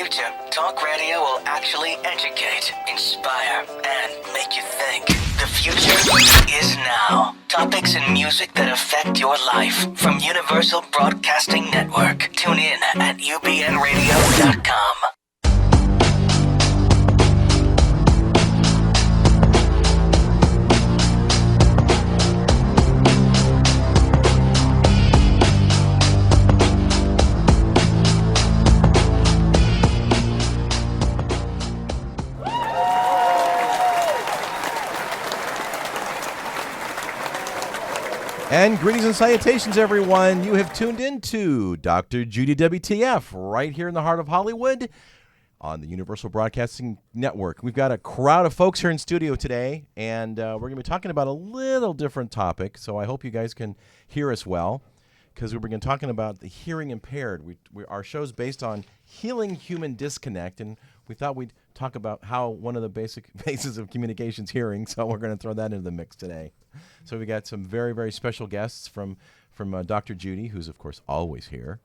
future, talk radio will actually educate, inspire, and make you think. The future is now. Topics and music that affect your life from Universal Broadcasting Network. Tune in at ubnradio.com. And greetings and salutations, everyone. You have tuned into Dr. Judy WTF right here in the heart of Hollywood on the Universal Broadcasting Network. We've got a crowd of folks here in studio today, and we're going to be talking about a little different topic, so I hope you guys can hear us well, because we're going to be talking about the hearing impaired. Our show's based on healing human disconnect, and we thought we'd talk about how one of the basic bases of communication is hearing, so we're going to throw that into the mix today. So we got some very, very special guests from Dr. Judy, who's, of course, always here.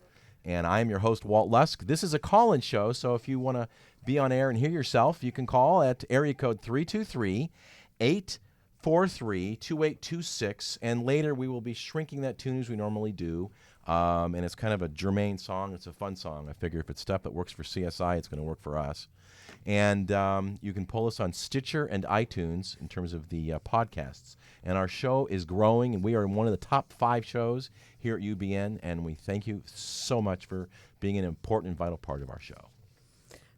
And I'm your host, Walt Lusk. This is a call-in show, so if you want to be on air and hear yourself, you can call at area code 323-843-2826. And later we will be shrinking that tune as we normally do. And it's kind of a germane song. It's a fun song. I figure if it's stuff that works for CSI, it's going to work for us. And you can pull us on Stitcher and iTunes in terms of the podcasts. And our show is growing, and we are one of the top 5 shows here at UBN, and we thank you so much for being an important and vital part of our show.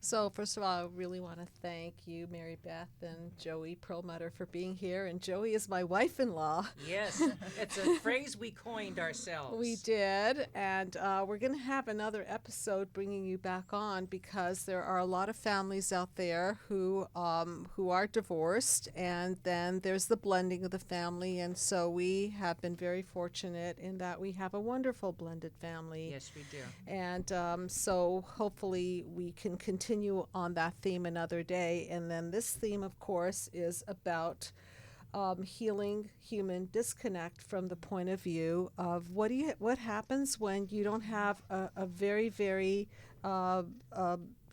So first of all, I really want to thank you, Mary Beth and Joey Perlmutter, for being here. And Joey is my wife-in-law. Yes, it's a phrase we coined ourselves. We did, and we're going to have another episode bringing you back on because there are a lot of families out there who are divorced, and then there's the blending of the family. And so we have been very fortunate in that we have a wonderful blended family. Yes, we do. And so hopefully we can continue on that theme another day. And then this theme, of course, is about healing human disconnect from the point of view of what happens when you don't have a very, very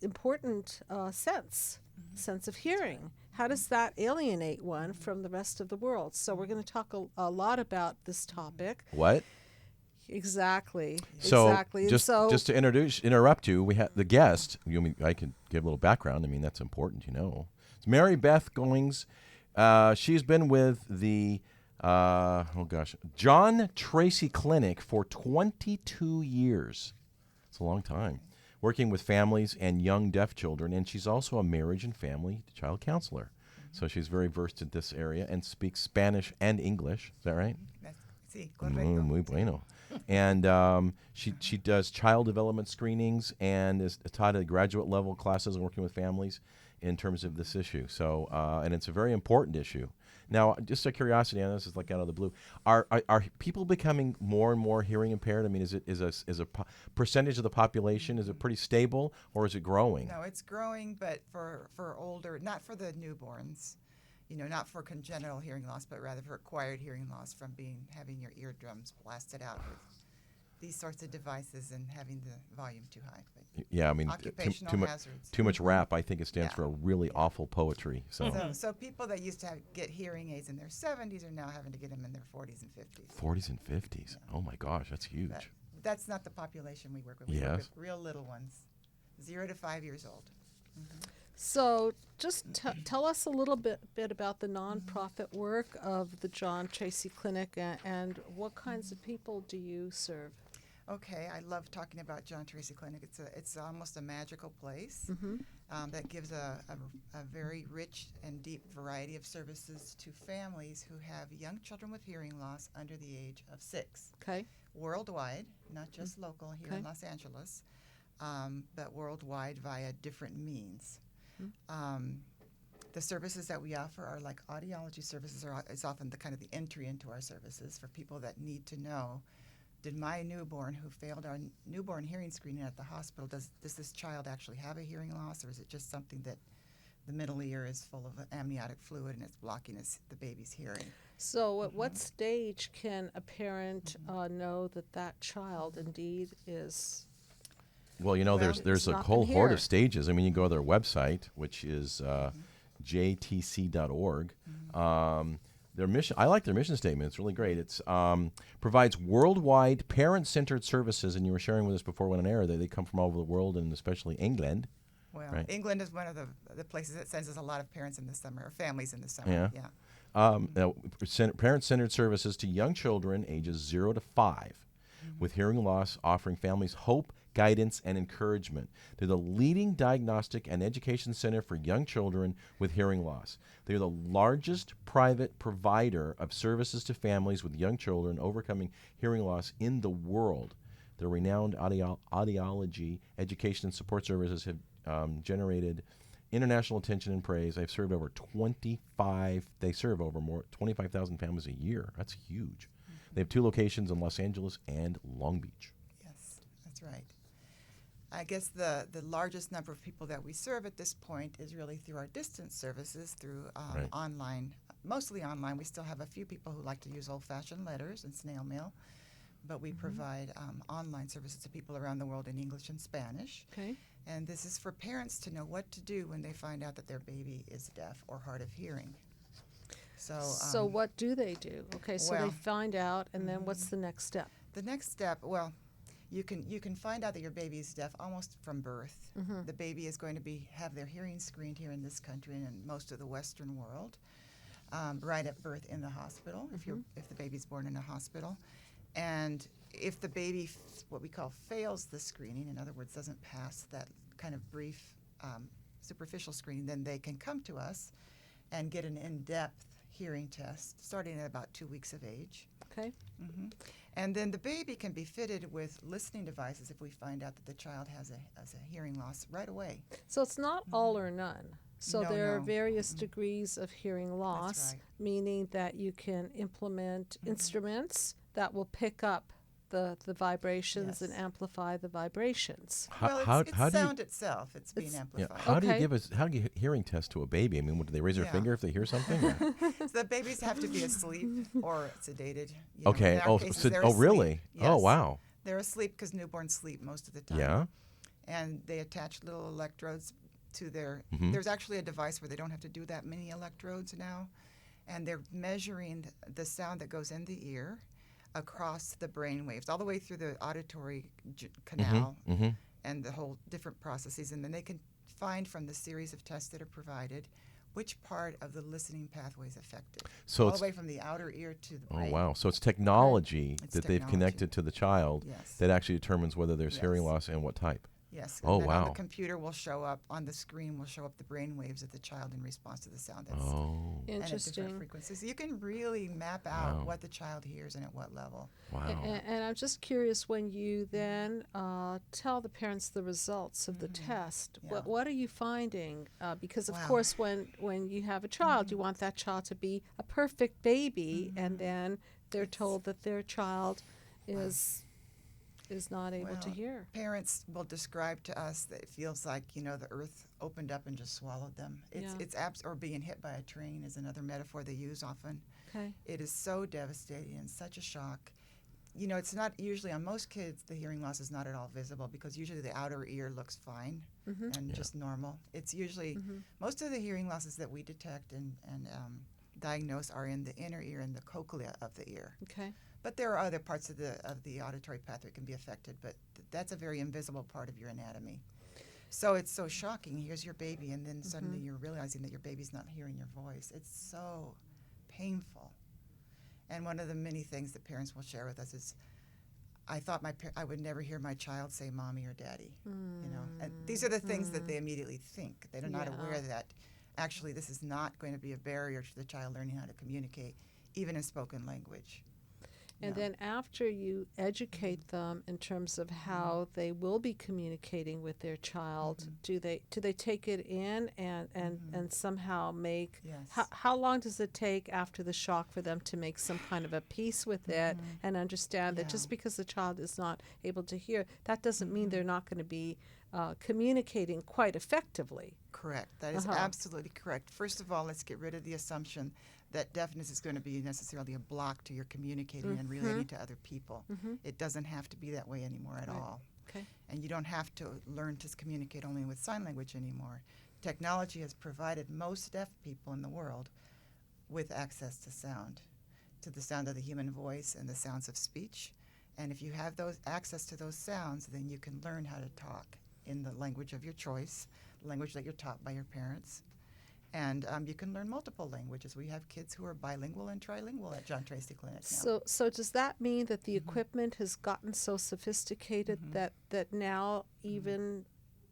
important sense of hearing. How does that alienate one from the rest of the world? So we're going to talk a lot about this topic. What? Exactly. So exactly. Just to interrupt you, we have the guest. I can give a little background. I mean, that's important, you know. It's Mary Beth Goring. She's been with the John Tracy Clinic for 22 years. It's a long time. Working with families and young deaf children, and she's also a marriage and family child counselor. So she's very versed in this area and speaks Spanish and English. Is that right? Sí, correcto. Muy bueno. And she does child development screenings and is taught at graduate level classes and working with families in terms of this issue. So, and it's a very important issue. Now, just a curiosity, and this is like out of the blue, are people becoming more and more hearing impaired? I mean, is a percentage of the population, is it pretty stable or is it growing? No, it's growing, but for older, not for the newborns. You know, not for congenital hearing loss, but rather for acquired hearing loss from having your eardrums blasted out with these sorts of devices and having the volume too high. But yeah, I mean, occupational hazards. Too much rap. I think it stands for a really awful poetry. So people that used to get hearing aids in their 70s are now having to get them in their 40s and 50s. 40s and 50s. Yeah. Oh my gosh, that's huge. That's not the population we work with. We work with real little ones, 0 to 5 years old. Mm-hmm. So just tell us a little bit about the nonprofit work of the John Tracy Clinic and what kinds of people do you serve? Okay, I love talking about John Tracy Clinic. It's almost a magical place that gives a very rich and deep variety of services to families who have young children with hearing loss under the age of 6. Okay. Worldwide, not just local here in Los Angeles, but worldwide via different means. The services that we offer are like audiology services is often the kind of the entry into our services for people that need to know, did my newborn who failed our newborn hearing screening at the hospital, does this child actually have a hearing loss, or is it just something that the middle ear is full of amniotic fluid and it's blocking the baby's hearing? So at what stage can a parent know that child indeed is Well, you know, Well, there's it's a not whole been horde here. of stages. I mean, you go to their website, which is jtc.org. Their mission, I like their mission statement. It's really great. It's provides worldwide parent-centered services, and you were sharing with us before we went on air that they come from all over the world, and especially England. Well, Right. England is one of the places that sends us a lot of parents in the summer, or families in the Yeah. summer. Yeah. Now, parent-centered services to young children ages 0 to 5 with hearing loss, offering families hope, guidance, and encouragement. They're the leading diagnostic and education center for young children with hearing loss. They're the largest private provider of services to families with young children overcoming hearing loss in the world. Their renowned audiology, education, and support services have generated international attention and praise. They serve over 25,000 families a year. That's huge. They have 2 locations in Los Angeles and Long Beach. Yes, that's right. I guess the largest number of people that we serve at this point is really through our distance services, through Right. online, mostly online. We still have a few people who like to use old-fashioned letters and snail mail, but we provide online services to people around the world in English and Spanish. Okay. And this is for parents to know what to do when they find out that their baby is deaf or hard of hearing. So what do they do? Okay, so they well, find out, and then what's the next step? the next step, well, you can find out that your baby is deaf almost from birth. The baby is going to have their hearing screened here in this country and in most of the Western world, right at birth in the hospital. If the baby's born in a hospital, and if the baby, what we call fails the screening, in other words, doesn't pass that kind of brief, superficial screening, then they can come to us and get an in-depth hearing test starting at about 2 weeks of age. Okay. And then the baby can be fitted with listening devices if we find out that the child has a hearing loss right away. So it's not all or none. So No, there are no. various degrees of hearing loss, right. meaning that you can implement instruments that will pick up the vibrations and Yes. amplify the vibrations. Well, it's how do you sound itself. It's being yeah, amplified. how do you Okay. how do you hearing test to a baby? I mean, do they raise their Yeah. finger if they hear something? or- So the babies have to be asleep or sedated. You know. Okay. In our Oh, cases, they're oh, asleep. really? Oh, Yes. wow. They're asleep because newborns sleep most of the time. Yeah. And they attach little electrodes to their. Mhm. There's actually a device where they don't have to do that many electrodes now, and they're measuring the sound that goes in the ear across the brain waves, all the way through the auditory canal and the whole different processes, and then they can find from the series of tests that are provided which part of the listening pathway is affected. So all it's the way from the outer ear to the oh brain. wow. So it's technology It's that they've technology. connected to the child Yes. that actually determines whether there's hearing Yes. loss and what type. Yes. Oh, and then On wow. the computer will show up, on the screen will show up the brain waves of the child in response to the sound that's Oh. and at different Interesting. frequencies. You can really map out Wow. what the child hears and at what level. Wow. And I'm just curious, when you then tell the parents the results of the test, Yeah. what are you finding? Because of Wow. course, when you have a child, you want that child to be a perfect baby, and then they're told that their child is not able to Well, hear. Parents will describe to us that it feels like, the earth opened up and just swallowed them. Yeah. Or being hit by a train is another metaphor they use often. Okay. It is so devastating and such a shock. It's not usually, on most kids, the hearing loss is not at all visible because usually the outer ear looks fine and just normal. It's usually, most of the hearing losses that we detect and diagnose are in the inner ear and the cochlea of the ear. Okay. But there are other parts of the auditory pathway that can be affected, but that's a very invisible part of your anatomy. So it's so shocking. Here's your baby, and then suddenly you're realizing that your baby's not hearing your voice. It's so painful. And one of the many things that parents will share with us is, I thought I would never hear my child say mommy or daddy. And these are the things that they immediately think. They're not Yeah. aware that actually this is not going to be a barrier to the child learning how to communicate, even in spoken language. And then after you educate them in terms of how they will be communicating with their child, do they take it in and somehow make Yes. how long does it take after the shock for them to make some kind of a peace with it and understand that Yeah. just because the child is not able to hear, that doesn't mean they're not going to be communicating quite effectively. Correct. That is absolutely correct. First of all, let's get rid of the assumption that deafness is going to be necessarily a block to your communicating and relating to other people. It doesn't have to be that way anymore at all. Okay. And you don't have to learn to communicate only with sign language anymore. Technology has provided most deaf people in the world with access to the sound of the human voice and the sounds of speech. And if you have those access to those sounds, then you can learn how to talk in the language of your choice, language that you're taught by your parents. And you can learn multiple languages. We have kids who are bilingual and trilingual at John Tracy Clinic now. So does that mean that the equipment has gotten so sophisticated that now even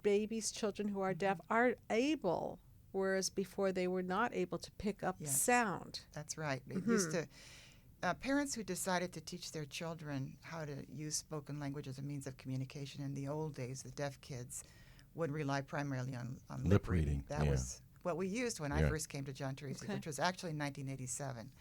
babies, children who are deaf, are able, whereas before they were not able to pick up Yes. sound? That's right. It used to. Parents who decided to teach their children how to use spoken language as a means of communication in the old days, the deaf kids, would rely primarily on lip reading. That was what we used when I first came to John Tracy, which was actually in 1987.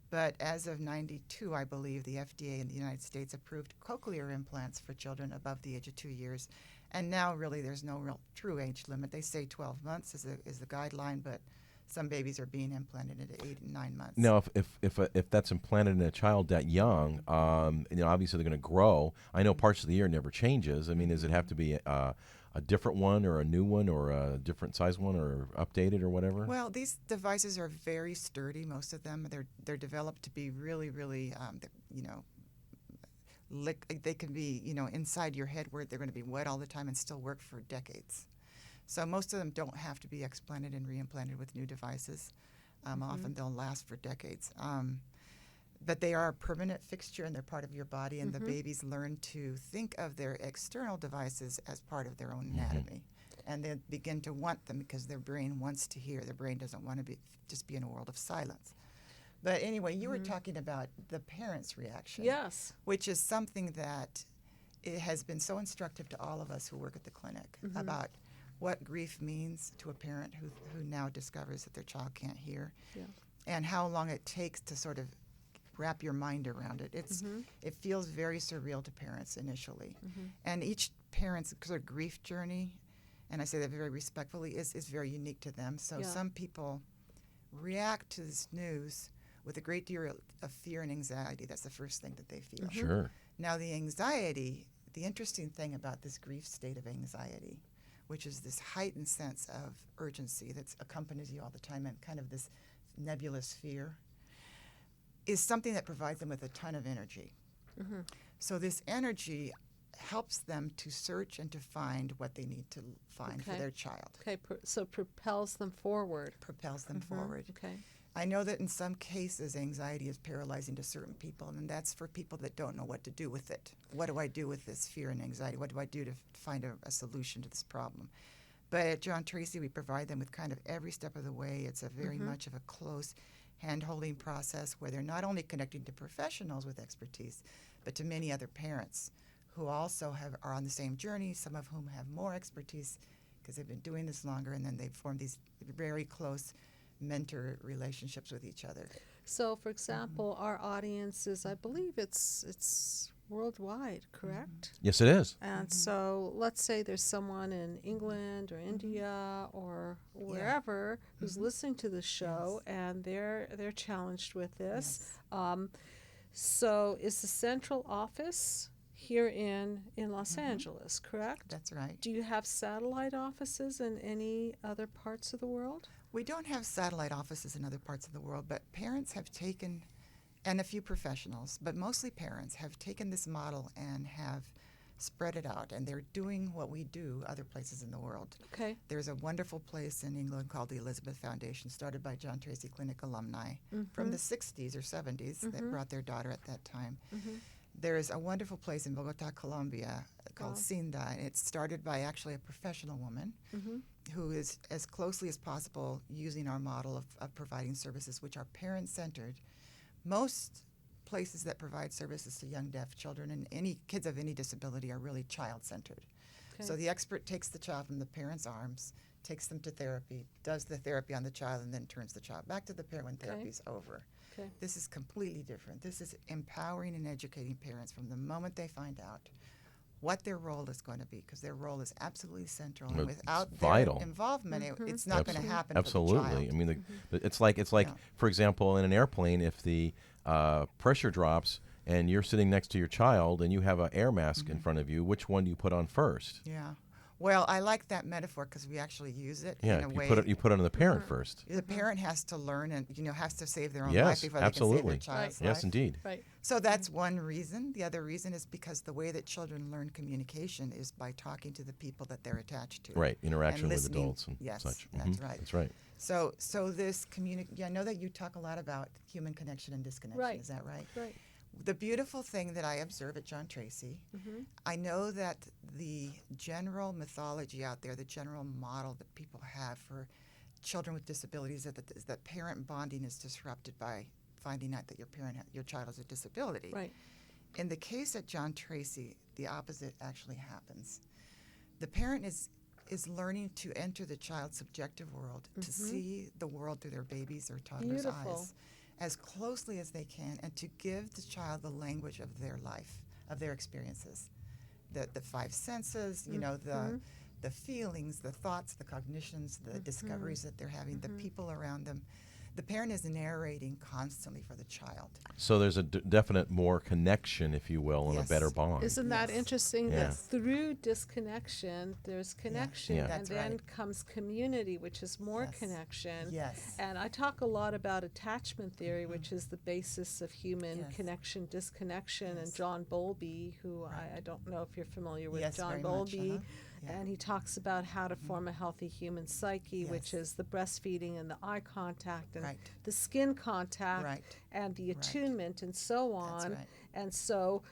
But as of 92, I believe, the FDA in the United States approved cochlear implants for children above the age of 2 years. And now really there's no real true age limit. They say 12 months is the guideline, but some babies are being implanted at 8 and 9 months. Now, if that's implanted in a child that young, obviously they're going to grow. I know parts of the ear never changes. I mean, does it have to be a different one or a new one or a different size one or updated or whatever? Well, these devices are very sturdy. Most of them, they're developed to be really, really, they can be, inside your head where they're going to be wet all the time and still work for decades. So most of them don't have to be explanted and reimplanted with new devices. Often they'll last for decades. But they are a permanent fixture and they're part of your body, and the babies learn to think of their external devices as part of their own anatomy. And they begin to want them because their brain wants to hear. Their brain doesn't want to just be in a world of silence. But anyway, you were talking about the parents' reaction. Yes. Which is something that it has been so instructive to all of us who work at the clinic about what grief means to a parent who now discovers that their child can't hear, and how long it takes to sort of wrap your mind around it. It feels very surreal to parents initially, and each parent's sort of grief journey, and I say that very respectfully, is very unique to them. So some people react to this news with a great deal of fear and anxiety. That's the first thing that they feel. Sure. Now the anxiety, the interesting thing about this grief state of anxiety, which is this heightened sense of urgency that accompanies you all the time and kind of this nebulous fear, is something that provides them with a ton of energy. So this energy helps them to search and to find what they need to find for their child. Okay, so propels them forward. Propels them forward. Okay. I know that in some cases anxiety is paralyzing to certain people, and that's for people that don't know what to do with it. What do I do with this fear and anxiety? What do I do to find a solution to this problem? But at John Tracy, we provide them with kind of every step of the way. It's a very much of a close hand-holding process where they're not only connecting to professionals with expertise, but to many other parents who also are on the same journey, some of whom have more expertise because they've been doing this longer, and then they've formed these very close mentor relationships with each other. So, for example, our audience is, I believe it's worldwide, correct? Yes, it is. And so let's say there's someone in England or India or wherever who's listening to the show and they're challenged with this. So is the central office here in Los Angeles, correct? That's right. Do you have satellite offices in any other parts of the world? We don't have satellite offices in other parts of the world, but parents have taken, and a few professionals, but mostly parents, have taken this model and have spread it out, and they're doing what we do other places in the world. Okay. There's a wonderful place in England called the Elizabeth Foundation, started by John Tracy Clinic alumni from the 60s or 70s that brought their daughter at that time. There's a wonderful place in Bogota, Colombia called Cinda, and it's started by actually a professional woman who is as closely as possible using our model of providing services which are parent-centered. Most places that provide services to young deaf children and any kids of any disability are really child-centered. Okay. So the expert takes the child from the parent's arms, takes them to therapy, does the therapy on the child, and then turns the child back to the parent when therapy's over. Okay. This is completely different. This is empowering and educating parents from the moment they find out what their role is going to be, because their role is absolutely central. And without their vital. involvement, it's not going to happen Absolutely. for the child. I mean, it's like, for example, in an airplane, if the pressure drops and you're sitting next to your child and you have an air mask in front of you, which one do you put on first? Yeah. Well, I like that metaphor because we actually use it Yeah, in a way. you put it on the parent first. The parent has to learn and has to save their own Yes, life before they can absolutely. save their child's life. Yes, indeed. Right. So that's one reason. The other reason is because the way that children learn communication is by talking to the people that they're attached to. Right, interaction and with listening. adults and Yes, such. that's Mhm. right. That's right. So this I know that you talk a lot about human connection and disconnection. Right. Is that right? Right. The beautiful thing that I observe at John Tracy, I know that the general mythology out there, the general model that people have for children with disabilities is that parent bonding is disrupted by finding out that your child has a disability. Right. In the case at John Tracy, the opposite actually happens. The parent is learning to enter the child's subjective world, to see the world through their baby's or toddler's Beautiful. eyes as closely as they can, and to give the child the language of their life, of their experiences, the five senses, the feelings, the thoughts, the cognitions, the discoveries that they're having, the people around them. The parent is narrating constantly for the child. So there's a definite more connection, if you will, and Yes. a better bond. Isn't that Yes. interesting Yeah. that through disconnection, there's connection, Yeah. and That's then right. comes community, which is more Yes. connection. Yes. And I talk a lot about attachment theory, which is the basis of human Yes. connection, disconnection. And Yes. John Bowlby, who I don't know if you're familiar with Yes, John very much, Bowlby, Yeah. and he talks about how to form a healthy human psyche, which Yes. is the breastfeeding and the eye contact and Right. the skin contact Right. and the Right. attunement and so That's on. right. And so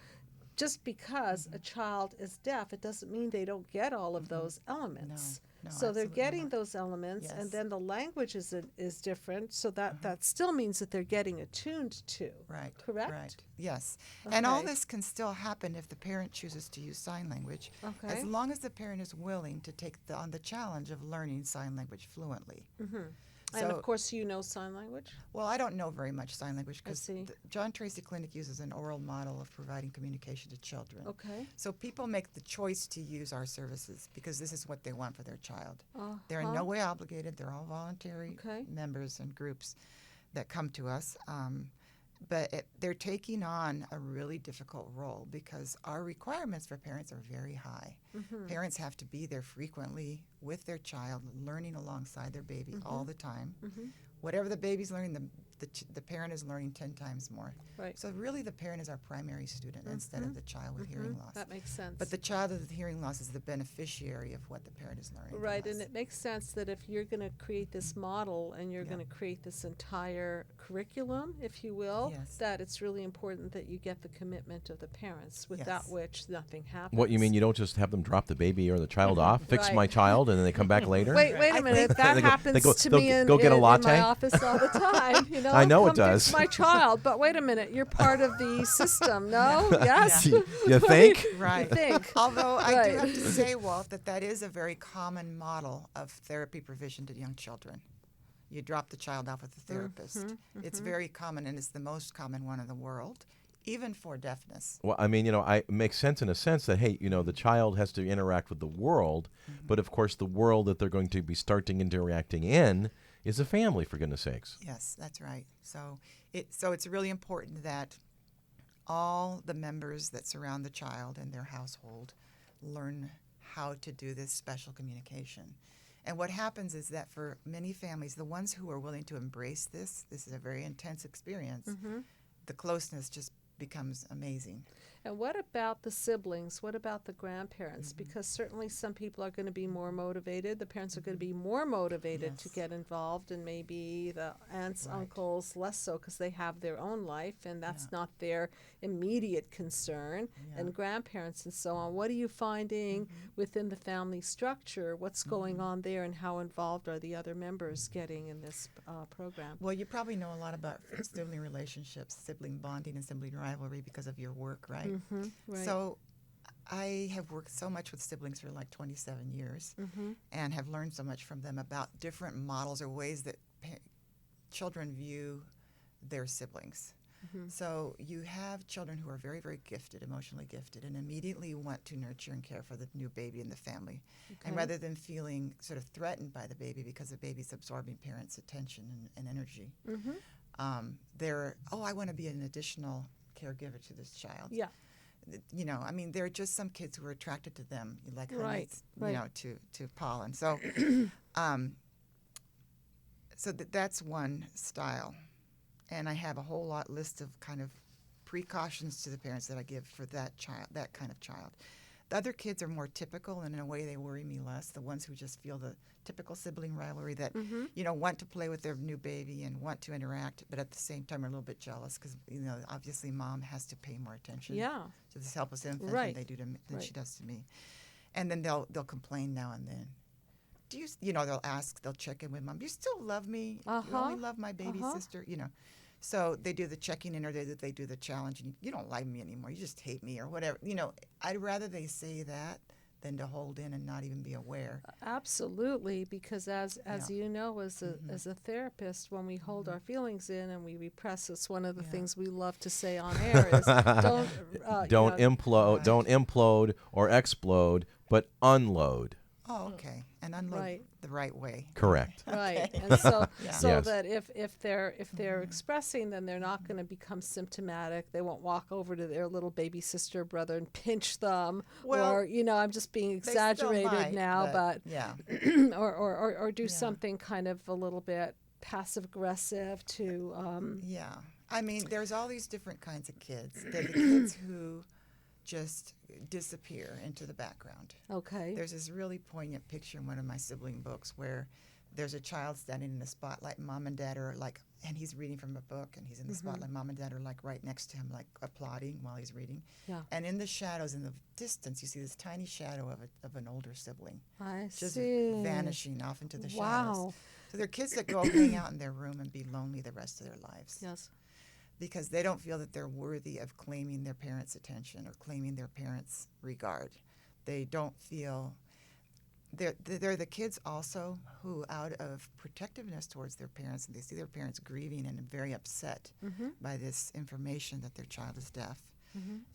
just because a child is deaf, it doesn't mean they don't get all of those elements. No, So they're absolutely getting not. those elements, and Yes. then the language is different, so that still means that they're getting attuned to. Right. Correct? Right. Yes. And all Okay. this can still happen if the parent chooses to use sign language, Okay. as long as the parent is willing to take on the challenge of learning sign language fluently. And of course, you know sign language. Well, I don't know very much sign language because see. John Tracy Clinic uses an oral model of providing communication to children. Okay. So people make the choice to use our services because this is what they want for their child. They're in Uh-huh. no way obligated. They're all voluntary Okay. members and groups that come to us. But they're taking on a really difficult role because our requirements for parents are very high. Parents have to be there frequently with their child, learning alongside their baby all the time. Whatever the baby's learning, the parent is learning 10 times more. Right. So really the parent is our primary student instead of the child with hearing loss. That makes sense. But the child with hearing loss is the beneficiary of what the parent is learning. from Right, us. and it makes sense that if you're going to create this model and you're going to create this entire curriculum, if you will, Yes. that it's really important that you get the commitment of the parents, without Yes. which nothing happens. What, you mean you don't just have them drop the baby or the child off, fix Right. my child, and then they come back later? Wait I a minute. think That They go- happens they go- to they'll me in, go get a in latte? my office all the time. You know, I know it come fix does. my child, but wait a minute. You're part of the system, no? Yes? You think? Right. You think. Although I Right. do have to say, Walt, that is a very common model of therapy provision to young children. You drop the child off with a therapist. It's very common, and it's the most common one in the world, even for deafness. Well, I mean, it makes sense in a sense that, hey, the child has to interact with the world, but of course the world that they're going to be starting interacting in is a family, for goodness sakes. Yes, that's right. So it's really important that all the members that surround the child and their household learn how to do this special communication. And what happens is that for many families, the ones who are willing to embrace this is a very intense experience, the closeness just becomes amazing. And what about the siblings? What about the grandparents? Because certainly some people are going to be more motivated. The parents are going to be more motivated to Yes. get involved, and maybe the aunts, Right. uncles less so because they have their own life, and that's not their immediate concern. And grandparents and so on. What are you finding within the family structure? What's going on there, and how involved are the other members getting in this program? Well, you probably know a lot about sibling relationships, sibling bonding, and sibling rivalry because of your work, right? Right. So I have worked so much with siblings for like 27 years and have learned so much from them about different models or ways that children view their siblings. So you have children who are very, very gifted, emotionally gifted, and immediately want to nurture and care for the new baby in the family. And rather than feeling sort of threatened by the baby because the baby's absorbing parents' attention and energy, I want to be an additional caregiver to this child. Yeah. You know, I mean, there are just some kids who are attracted to them, like Right, honey, you know, to pollen. So, that's one style, and I have a whole list of kind of precautions to the parents that I give for that child, that kind of child. The other kids are more typical, and in a way, they worry me less. The ones who just feel the typical sibling rivalry that, you know, want to play with their new baby and want to interact, but at the same time are a little bit jealous because, you know, obviously mom has to pay more attention to this helpless infant Right. than she does to me. And then they'll complain now and then. Do you, you know, they'll check in with mom. Do you still love me? You only love my baby sister, you know. So they do the checking in, or they do the challenge, and you don't like me anymore. You just hate me, or whatever. You know, I'd rather they say that than to hold in and not even be aware. Absolutely, because as you know, as Mm-hmm. a therapist, when we hold our feelings in and we repress, it's one of the things we love to say on air is Don't implode, don't implode or explode, but unload. Oh, okay. And unload the right way. Correct. Right, and so Yes. that if they're expressing, then they're not going to become symptomatic. They won't walk over to their little baby sister or brother and pinch them, Well, or you know, I'm just being They still exaggerated might, now, but yeah. or do something kind of a little bit passive aggressive to Yeah. I mean, there's all these different kinds of kids. They're the kids who just disappear into the background. okay. There's this really poignant picture in one of my sibling books where there's a child standing in the spotlight, and mom and dad are like, and he's reading from a book, and he's in the spotlight. Mom and dad are like right next to him, like applauding while he's reading. Yeah. And in the shadows, in the distance, you see this tiny shadow of an older sibling I just see. vanishing off into the shadows. Wow. So they're kids that go hang out in their room and be lonely the rest of their lives. Yes. Because they don't feel that they're worthy of claiming their parents' attention or claiming their parents' regard. They don't feel they're the kids also who, out of protectiveness towards their parents, and they see their parents grieving and very upset by this information that their child is deaf.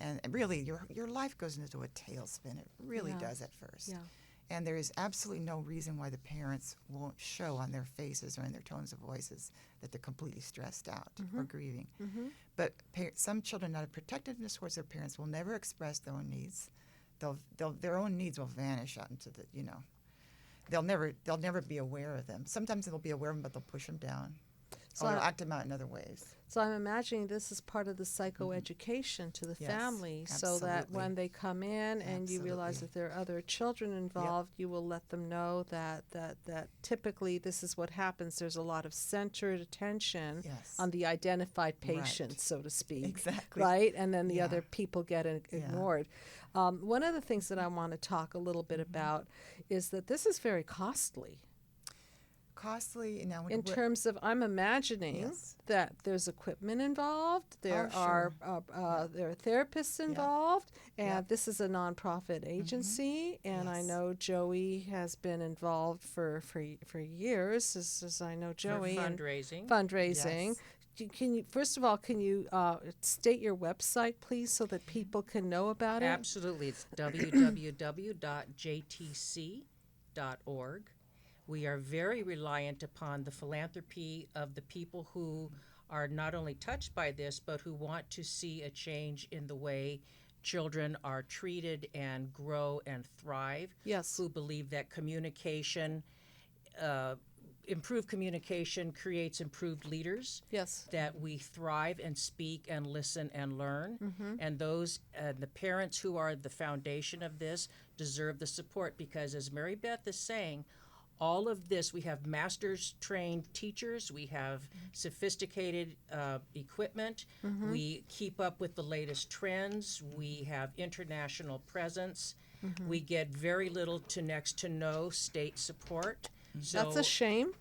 And really, your life goes into a tailspin. It really does at first. Yeah. And there is absolutely no reason why the parents won't show on their faces or in their tones of voices that they're completely stressed out or grieving. But some children, out of protectiveness towards their parents, will never express their own needs. Their own needs will vanish out into the, you know, they'll never be aware of them. Sometimes they'll be aware of them, but they'll push them down. So Or they'll act them out in other ways. So I'm imagining this is part of the psychoeducation to the Yes, family, so that absolutely. when they come in and you realize that there are other children involved, you will let them know that typically this is what happens. There's a lot of centered attention Yes. on the identified patient, so to speak. Exactly. Right? And then the Yeah. other people get ignored. One of the things that I want to talk a little bit about is that this is very costly. Costly now. In terms of, I'm imagining Yes. that there's equipment involved, there Oh, are sure. there are therapists involved, and Yeah. this is a nonprofit agency, and I Yes. know Joey has been involved for years, as I know Joey, and fundraising. Yes. Can you first of all state your website, please, so that people can know about it? Absolutely. It's www.jtc.org. We are very reliant upon the philanthropy of the people who are not only touched by this, but who want to see a change in the way children are treated and grow and thrive. Yes. Who believe that communication, improved communication creates improved leaders. Yes. That we thrive and speak and listen and learn. And those, the parents who are the foundation of this deserve the support, because as Mary Beth is saying, all of this, we have master's trained teachers, we have sophisticated equipment, we keep up with the latest trends, we have international presence, we get very little to next to no state support. So, That's a shame.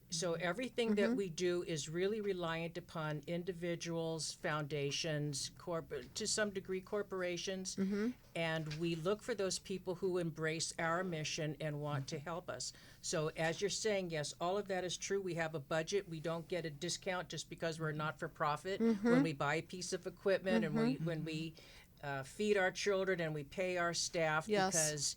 so everything that we do is really reliant upon individuals, foundations, to some degree corporations, and we look for those people who embrace our mission and want to help us. So as you're saying, yes, all of that is true. We have a budget. We don't get a discount just because we're not for profit when we buy a piece of equipment and when we feed our children and we pay our staff Yes. because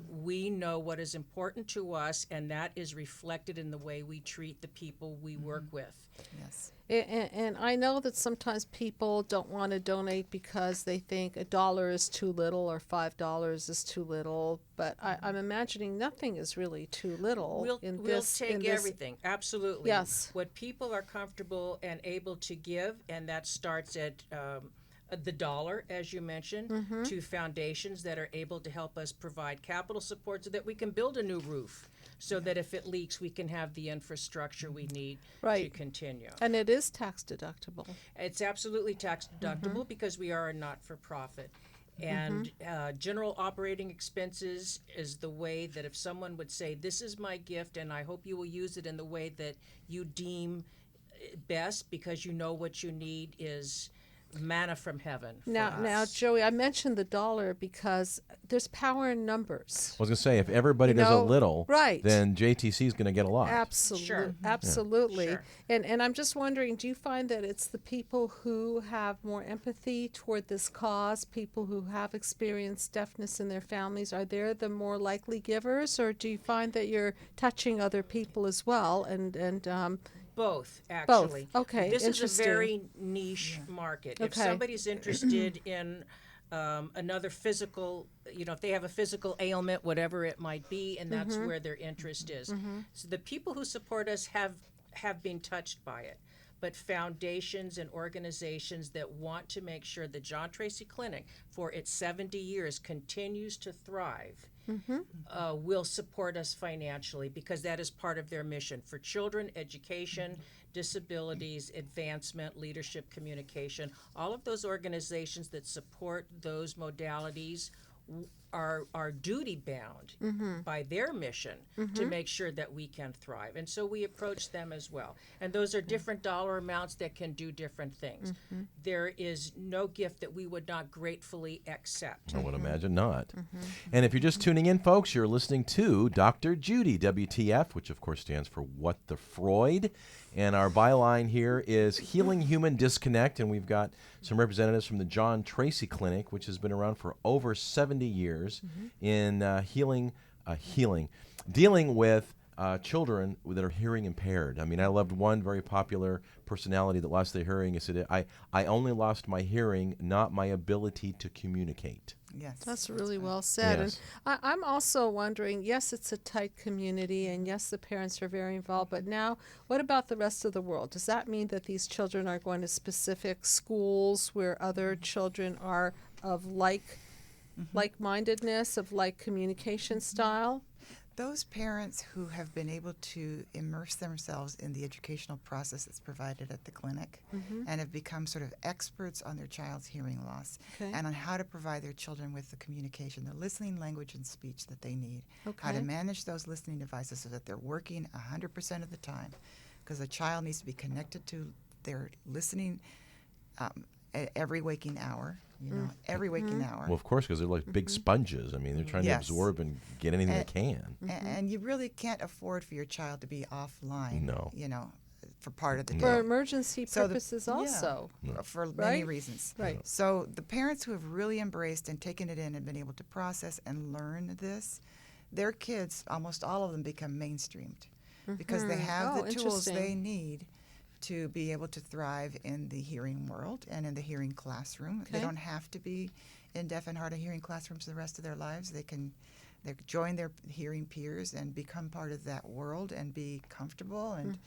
we know what is important to us, and that is reflected in the way we treat the people we work with. Yes. And I know that sometimes people don't want to donate because they think $1 is too little or $5 is too little. But I'm imagining nothing is really too little We'll this. take everything, absolutely. Yes. What people are comfortable and able to give, and that starts at the dollar, as you mentioned, to foundations that are able to help us provide capital support so that we can build a new roof, so that if it leaks, we can have the infrastructure we need to Right. continue. And it is tax deductible. It's absolutely tax deductible because we are a not-for-profit. And general operating expenses is the way that if someone would say, this is my gift and I hope you will use it in the way that you deem best because you know what you need is manna from heaven for Now, us. Joey, I mentioned the dollar because there's power in numbers. I was going to say, if everybody You does a know, little, right. then JTC is going to get a lot. Absolutely, Sure. absolutely. Sure. And I'm just wondering, do you find that it's the people who have more empathy toward this cause, people who have experienced deafness in their families, are they the more likely givers, or do you find that you're touching other people as well? And Both, actually. Okay, This is interesting. a very niche market. If Okay. somebody's interested in another physical, if they have a physical ailment, whatever it might be, and that's where their interest is. So the people who support us have been touched by it. But foundations and organizations that want to make sure the John Tracy Clinic, for its 70 years, continues to thrive, will support us financially because that is part of their mission for children, education, disabilities, advancement, leadership, communication. All of those organizations that support those modalities are duty bound by their mission to make sure that we can thrive. And so we approach them as well. And those are different dollar amounts that can do different things. There is no gift that we would not gratefully accept. I would imagine not. And if you're just tuning in, folks, you're listening to Dr. Judy, WTF, which of course stands for What the Freud. And our byline here is Healing Human Disconnect. And we've got some representatives from the John Tracy Clinic, which has been around for over 70 years in dealing with children that are hearing impaired. I mean, I loved one very popular personality that lost their hearing. He said, I only lost my hearing, not my ability to communicate. Yes. That's really well said. Yes. And I'm also wondering, yes, it's a tight community, and yes, the parents are very involved, but now what about the rest of the world? Does that mean that these children are going to specific schools where other children are of like-mindedness, of like communication style? Those parents who have been able to immerse themselves in the educational process that's provided at the clinic and have become sort of experts on their child's hearing loss and on how to provide their children with the communication, the listening, language, and speech that they need, how to manage those listening devices so that they're working 100% of the time, because a child needs to be connected to their listening every waking hour. Every waking hour. Well, of course, because they're like big sponges. I mean, they're trying to Yes. absorb and get anything they can. And you really can't afford for your child to be offline. No. For part of the day. For emergency So purposes also. For many Right? reasons. Right. So the parents who have really embraced and taken it in and been able to process and learn this, their kids, almost all of them, become mainstreamed because they have Oh, the tools they interesting. need to be able to thrive in the hearing world and in the hearing classroom. They Okay. don't have to be in deaf and hard of hearing classrooms the rest of their lives. They join their hearing peers and become part of that world and be comfortable and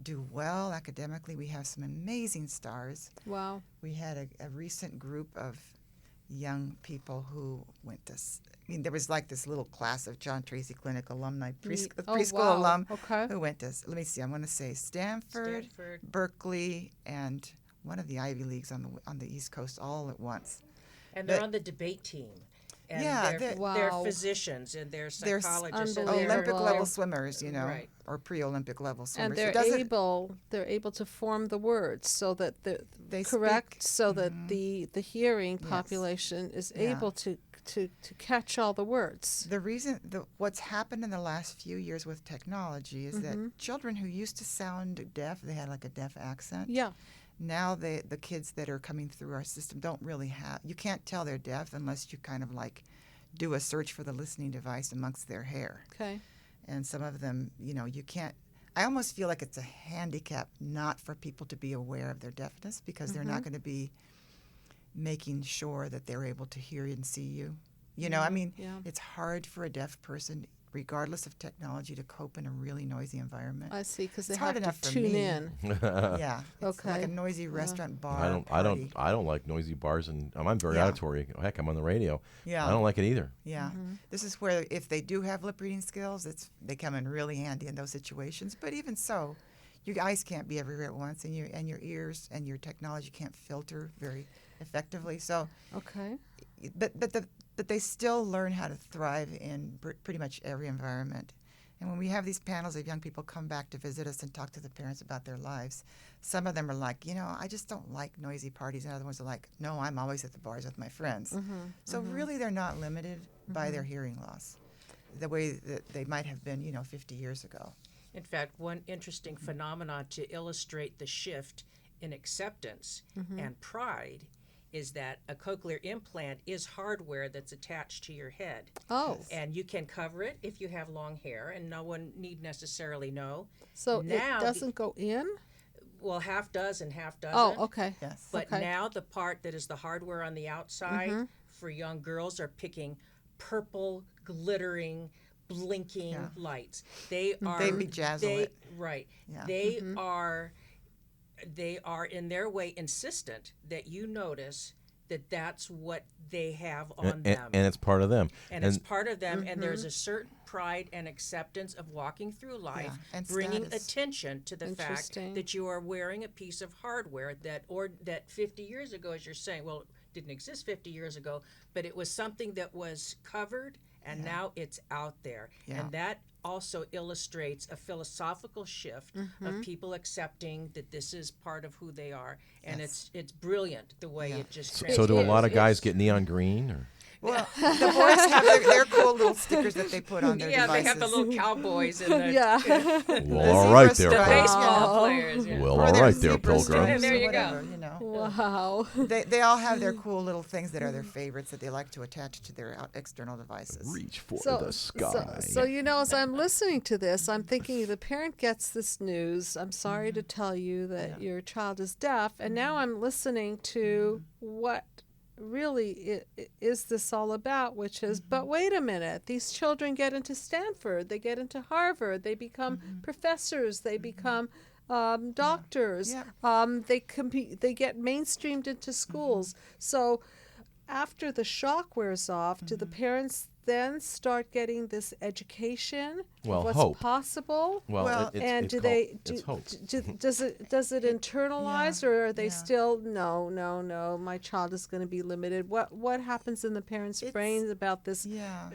do well academically. We have some amazing stars. Wow. We had a recent group of young people who went to, there was like this little class of John Tracy Clinic alumni, preschool wow. alum, Okay. who went to, let me see, I'm going to say Stanford, Berkeley, and one of the Ivy Leagues on the East Coast all at once. And they're on the debate team. And Yeah, they're Wow. physicians and they're They're psychologists. and unbelievable. Olympic level swimmers, Right. or pre-Olympic level swimmers. And It doesn't- they're able to form the words so that They correct, speak. so that the hearing Yes. population is Yeah. able to catch all the words. The reason, what's happened in the last few years with technology is that children who used to sound deaf, they had like a deaf accent. Yeah. now the kids that are coming through our system don't really have, you can't tell they're deaf unless you kind of like do a search for the listening device amongst their hair. Okay. And some of them, you can't, I almost feel like it's a handicap not for people to be aware of their deafness because they're not going to be making sure that they're able to hear and see you. I mean, it's hard for a deaf person, regardless of technology, to cope in a really noisy environment. I see, because they It's have hard enough to for tune me. in. Yeah, it's like Okay. a noisy restaurant bar. I party. don't like noisy bars, and I'm very Yeah. auditory. Heck, I'm on the radio. Yeah. I don't like it either. Yeah, this is where if they do have lip reading skills, they come in really handy in those situations. But even so, your eyes can't be everywhere at once, and your ears and your technology can't filter very effectively. So, Okay. but they still learn how to thrive in pretty much every environment. And when we have these panels of young people come back to visit us and talk to the parents about their lives, some of them are like, I just don't like noisy parties. And other ones are like, no, I'm always at the bars with my friends. So really they're not limited by their hearing loss the way that they might have been, 50 years ago. In fact, one interesting phenomenon to illustrate the shift in acceptance and pride is that a cochlear implant is hardware that's attached to your head. Oh, And you can cover it if you have long hair, and no one need necessarily know. so Now it doesn't go in? Well, half does and half doesn't. Oh, okay. Yes. But Okay. now the part that is the hardware on the outside for young girls are picking purple, glittering, blinking lights. They are They bejazzle it. Right. Yeah. They are in their way insistent that you notice that that's what they have on them. And it's part of them. And it's part of them, and there's a certain pride and acceptance of walking through life, and bringing status. attention to the fact Interesting. that you are wearing a piece of hardware that 50 years ago, as you're saying, well, it didn't exist 50 years ago, but it was something that was covered, and now it's out there. Yeah. And that also illustrates a philosophical shift of people accepting that this is part of who they are, and it's brilliant the way it just So do a lot of guys it's- get neon green? Or? Well, the boys have their cool little stickers that they put on their Yeah, devices. they have the little cowboys and the, Yeah. Well, all right there, zebra the stripe. baseball players. Yeah. Well, Or all their right there, zebra Pilgrim. stripes There or you go. whatever, Wow. They all have their cool little things that are their favorites that they like to attach to their external devices. Reach for the sky. So, as I'm listening to this, I'm thinking the parent gets this news. I'm sorry to tell you that your child is deaf. And now I'm listening to what really is this all about, which is, but wait a minute, these children get into Stanford, they get into Harvard, they become professors, they become doctors, they get mainstreamed into schools. So after the shock wears off, do the parents then start getting this education Well, of what's hope. possible? Well, And it's do called- they it's hope. does it internalize, or are they still no, my child is going to be limited? What happens in the parents' brains about this Yeah.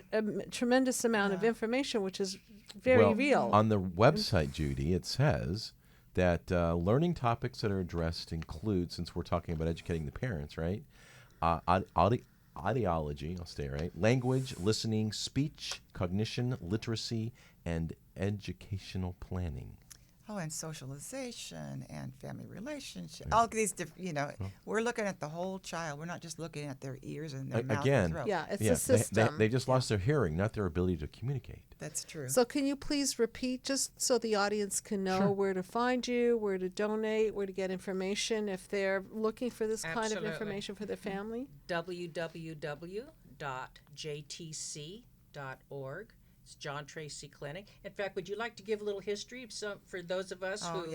tremendous amount of information, which is very Well, real? On the website, Judy, it says that learning topics that are addressed include, since we're talking about educating the parents, right? Audiology, I'll stay right. Language, listening, speech, cognition, literacy, and educational planning. Oh, and socialization and family relationships. All these different, we're looking at the whole child. We're not just looking at their ears and their mouth Again, and throat. Yeah, it's Yeah, a system. they just lost their hearing, not their ability to communicate. That's true. So can you please repeat, just so the audience can know where to find you, where to donate, where to get information if they're looking for this kind of Absolutely. information for their family? www.jtc.org. It's John Tracy Clinic. In fact, would you like to give a little history for those of us who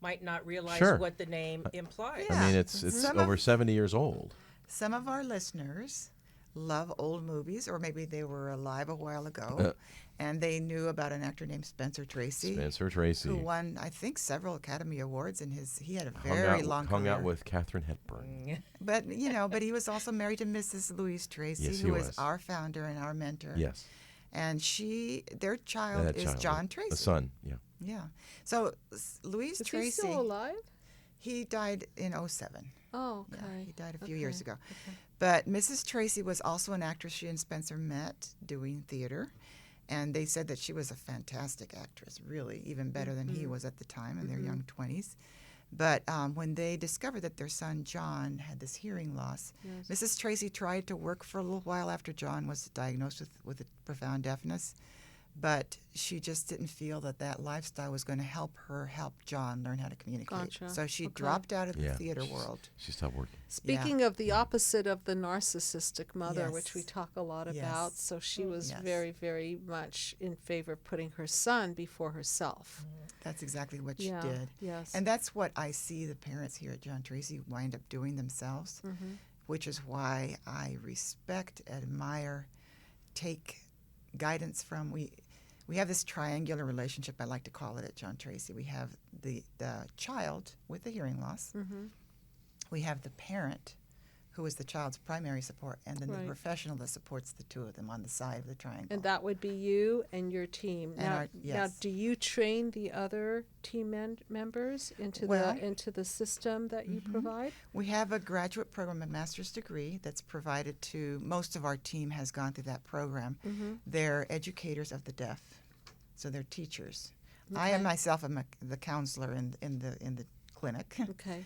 might not realize Sure. what the name implies? I mean, it's Some over of- 70 years old. Some of our listeners love old movies, or maybe they were alive a while ago, and they knew about an actor named Spencer Tracy, Spencer Tracy. who won, I think, several Academy Awards. He had a very long hung career. out with Katharine Hepburn. But but he was also married to Mrs. Louise Tracy, Yes, he who was was. our founder and our mentor. Yes. And their child That is child, John Tracy. the son. Yeah. Yeah. So Louise Is Tracy, he still alive? he died in 2007. Oh, Yeah, okay. he died a few years ago. But Mrs. Tracy was also an actress. She and Spencer met doing theater. And they said that she was a fantastic actress, really, even better than he was at the time in their young 20s. But when they discovered that their son John had this hearing loss, Mrs. Tracy tried to work for a little while after John was diagnosed with a profound deafness, but she just didn't feel that lifestyle was going to help John learn how to communicate. Gotcha. So she dropped out of the theater world. She stopped working. Speaking of the opposite of the narcissistic mother, Yes. which we talk a lot Yes. about, so she was Yes. very, very much in favor of putting her son before herself. That's exactly what she Yeah, did. yes. And that's what I see the parents here at John Tracy wind up doing themselves, which is why I respect, admire, take guidance from. We have this triangular relationship, I like to call it at John Tracy. We have the child with the hearing loss. We have the parent, who is the child's primary support, and then the Right. professional that supports the two of them on the side of the triangle. And that would be you and your team. And Now, do you train the other team members into Well, the system that you provide? We have a graduate program, a master's degree, that's provided to most of our team has gone through that program. They're educators of the deaf, so they're teachers. I am myself the counselor in the clinic. Okay.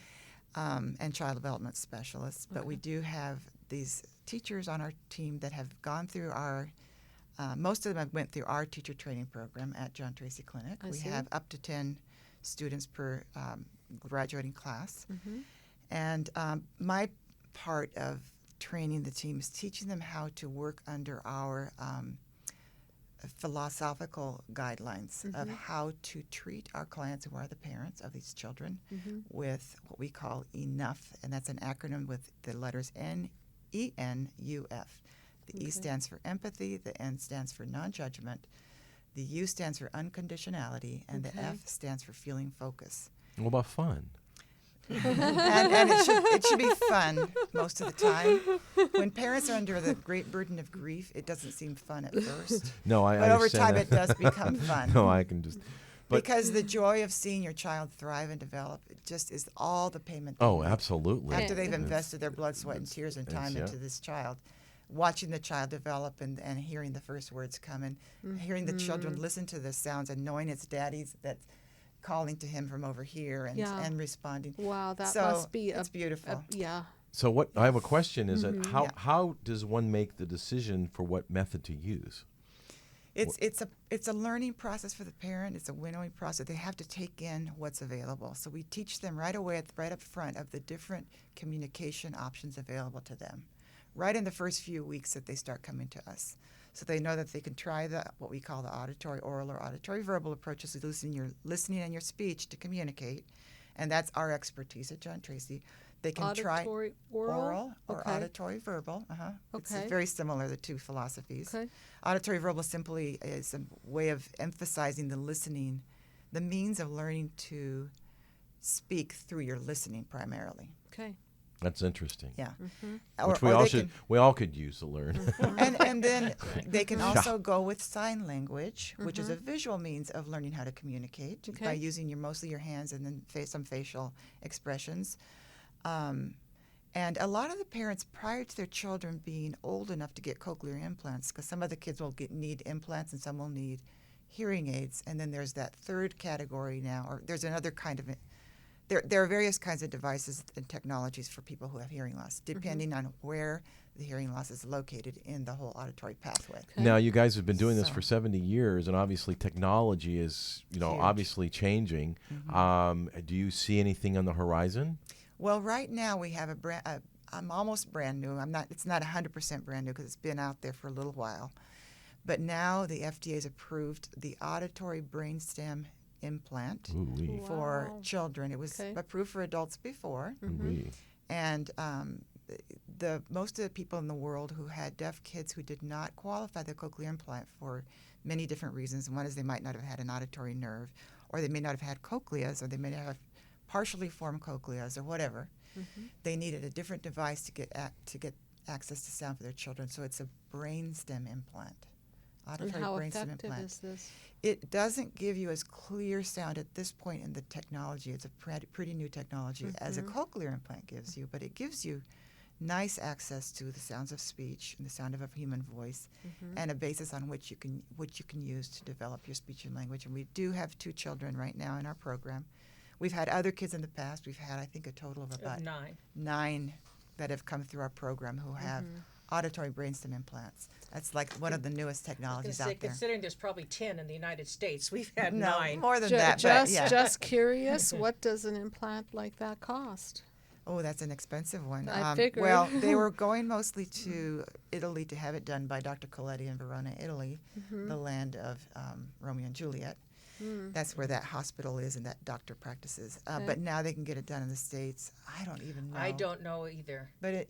And child development specialists, but we do have these teachers on our team that have gone through most of them have went through our teacher training program at John Tracy Clinic. I We see. have up to 10 students per graduating class. And my part of training the team is teaching them how to work under our philosophical guidelines of how to treat our clients who are the parents of these children with what we call ENUF, and that's an acronym with the letters ENUF. The E stands for empathy, the N stands for non-judgment, the U stands for unconditionality, and the F stands for feeling focus. What about fun? and it should be fun most of the time. When parents are under the great burden of grief, it doesn't seem fun at first. No, I But over understand time, that. it does become fun. No, I can just. But, Because the joy of seeing your child thrive and develop, it just is all the payment. they oh, make. absolutely. After they've It's- invested their blood, sweat, and tears and time yeah. into this child, watching the child develop and hearing the first words come and hearing the children listen to the sounds and knowing it's daddy's that's calling to him from over here and responding. Wow, that So must be it's beautiful. yeah. So what I have a question is that Yeah. how does one make the decision for what method to use? It's a learning process for the parent. It's a winnowing process. They have to take in what's available. So we teach them right away, right up front, of the different communication options available to them, right in the first few weeks that they start coming to us. So they know that they can try what we call the auditory oral or auditory verbal approaches of listening and your speech to communicate, and that's our expertise at John Tracy. They can try Auditory, oral? or Okay. auditory verbal. It's Okay. very similar, the two philosophies. Okay. Auditory verbal simply is a way of emphasizing the listening, the means of learning to speak through your listening primarily. Okay. That's interesting. Yeah. Which Or we all could use to learn. and then they can also go with sign language, which is a visual means of learning how to communicate by Okay. using mostly your hands and then some facial expressions. And a lot of the parents, prior to their children being old enough to get cochlear implants, because some of the kids will need implants and some will need hearing aids, and then there's that third category now, or there's another kind of there are various kinds of devices and technologies for people who have hearing loss, depending on where the hearing loss is located in the whole auditory pathway. Now, you guys have been doing this So- for 70 years, and obviously technology is, Huge. obviously changing. Do you see anything on the horizon? Well, right now we have I'm almost brand new. It's not 100% brand new because it's been out there for a little while. But now the FDA has approved the auditory brainstem implant Ooh-wee. for Wow. children. It was Okay. approved for adults before. Ooh-wee. And most of the people in the world who had deaf kids who did not qualify the cochlear implant for many different reasons. One is they might not have had an auditory nerve, or they may not have had cochleas, or they may not have partially formed cochleas, or whatever. They needed a different device to get access to sound for their children. So it's a brainstem implant, And auditory how brainstem effective implant. is this? It doesn't give you as clear sound at this point in the technology. It's a pretty new technology as a cochlear implant gives you, but it gives you nice access to the sounds of speech and the sound of a human voice, and a basis on which you can use to develop your speech and language. And we do have 2 children right now in our program We've had other kids in the past. We've had, I think, a total of about 9 that have come through our program who have auditory brainstem implants. That's like one of the newest technologies out there. Considering there's probably 10 in the United States, we've had No, 9. more than that, but yeah. Just curious, what does an implant like that cost? Oh, that's an expensive one. I figured. Well, they were going mostly to Italy to have it done by Dr. Coletti in Verona, Italy, the land of Romeo and Juliet. That's where that hospital is and that doctor practices. But now they can get it done in the States. I don't even know. I don't know either. But,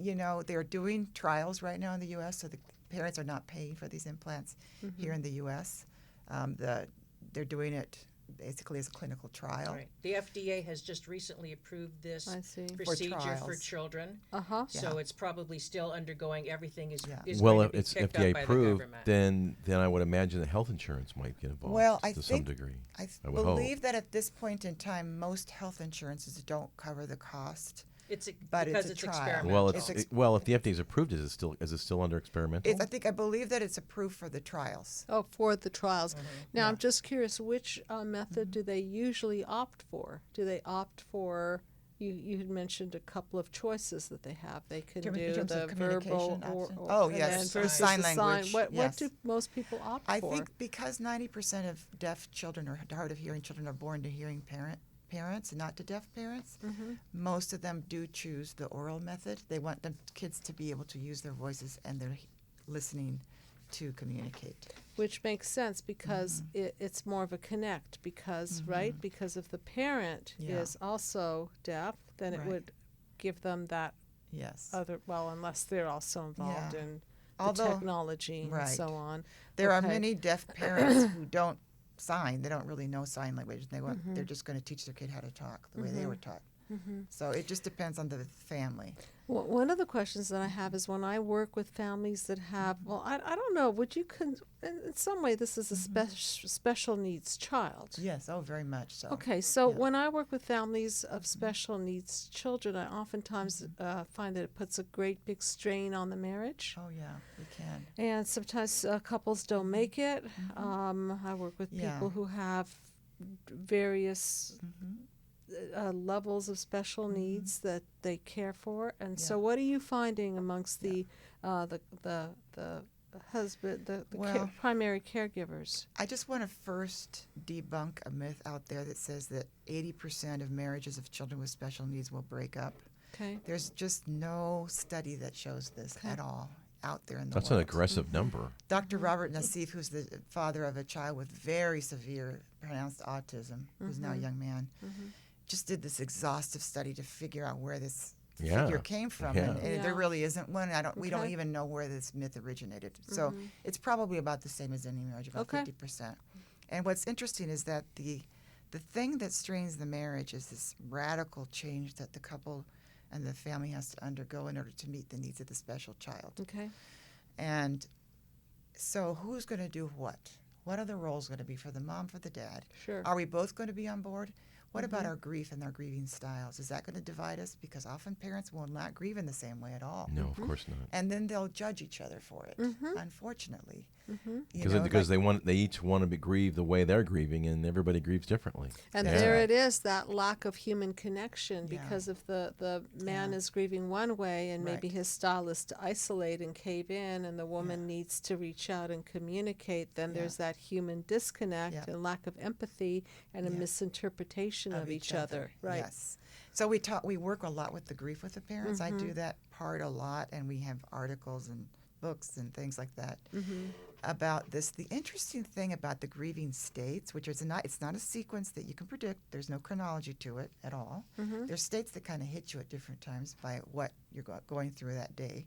they're doing trials right now in the U.S., so the parents are not paying for these implants here in the U.S. They're doing it basically as a clinical trial. Right. The FDA has just recently approved this I see. procedure for trials. children. Uh-huh. So it's probably still undergoing. Everything is Well, going if to be it's picked FDA up by approved, the government. then I would imagine that health insurance might get involved Well, I to some think degree. I would hope. believe that at this point in time, most health insurances don't cover the cost. It's but because it's a it's trial. experimental. Well, if the FDA is approved, is it still under experimental? I believe that it's approved for the trials. Oh, for the trials. Now, I'm just curious, which method do they usually opt for? Do they opt for, you had mentioned a couple of choices that they have. They can In do terms the of verbal communication or option? Oh, and yes, then versus sign the language, What yes. do most people opt I for? think because 90% of deaf children or hard of hearing children are born to hearing parents and not to deaf parents, most of them do choose the oral method. They want the kids to be able to use their voices and their listening to communicate. Which makes sense because it's more of a connect because, right? Because if the parent is also deaf, then it Right. would give them that Yes. unless they're also involved Yeah. in Although- the technology and right. so on. There are Okay. many deaf parents who don't sign. They don't really know sign language. They're just going to teach their kid how to talk the way they were taught. So it just depends on the family. Well, one of the questions that I have is when I work with families that have, I don't know, would you, in some way, this is a special needs child. Yes, very much so. Okay, so when I work with families of special needs children, I oftentimes find that it puts a great big strain on the marriage. Oh, yeah, we can. And sometimes couples don't make it. I work with people who have various levels of special needs that they care for. And so what are you finding amongst the husband, the primary caregivers? I just want to first debunk a myth out there that says that 80% of marriages of children with special needs will break up. Okay. There's just no study that shows this at all out there in the That's world. an aggressive number. Dr. Robert Nassif, who's the father of a child with very severe pronounced autism, who's now a young man, just did this exhaustive study to figure out where this figure came from, and there really isn't one. We don't even know where this myth originated. So it's probably about the same as any marriage, about 50%. And what's interesting is that the thing that strains the marriage is this radical change that the couple and the family has to undergo in order to meet the needs of the special child. Okay. And so who's going to do what? What are the roles going to be for the mom, for the dad? Sure. Are we both going to be on board? What about our grief and our grieving styles? Is that going to divide us? Because often parents will not grieve in the same way at all. No, of course not. And then they'll judge each other for it, unfortunately. Because they each want to be grieved the way they're grieving, and everybody grieves differently. And there it is, that lack of human connection, because if the man is grieving one way and maybe his style is to isolate and cave in, and the woman needs to reach out and communicate, then there's that human disconnect and lack of empathy and a misinterpretation of each other. Right. Yes. So we work a lot with the grief with the parents. I do that part a lot, and we have articles and books and things like that about this. The interesting thing about the grieving states, which is it's not a sequence that you can predict. There's no chronology to it at all. There's states that kind of hit you at different times by what you're going through that day.